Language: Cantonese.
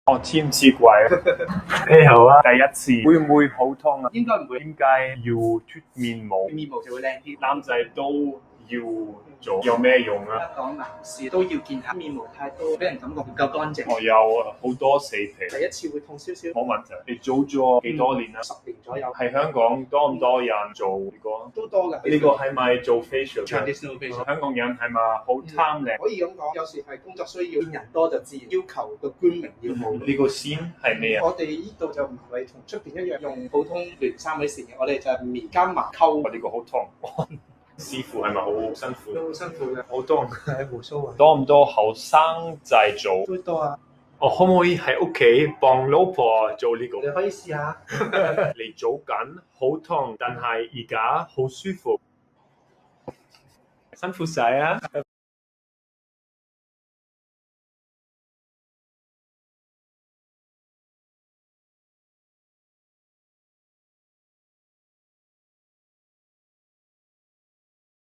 我黐唔黐鬼？你好啊，第一次會唔會好痛啊？應該唔會，點解要脫面毛？面毛就會靚啲。男仔都要做，有咩用啊？香港男士都要見下面毛太多，俾人感覺唔夠乾淨。我有好多死皮，第一次會痛少少，冇問題。你做咗幾多年啊10年左右，喺香港多唔多人做呢個？都多㗎。呢個係咪做 facial？ traditional facial 香港人係咪好貪靚？可以咁講，有時係工作需要，見人多就自然要求個官名要好。呢個線係咩啊？我哋呢度就唔係同出邊一樣用普通聯3位線嘅，我哋就係棉加麻溝。我呢個好痛。師傅係咪好辛苦？都好辛苦嘅，好痛。係胡鬚啊，多唔多後生仔做？都多啊。我可唔可以喺屋企幫老婆做呢個？你可以試下。你做緊好痛，但係而家好舒服。辛苦晒啊！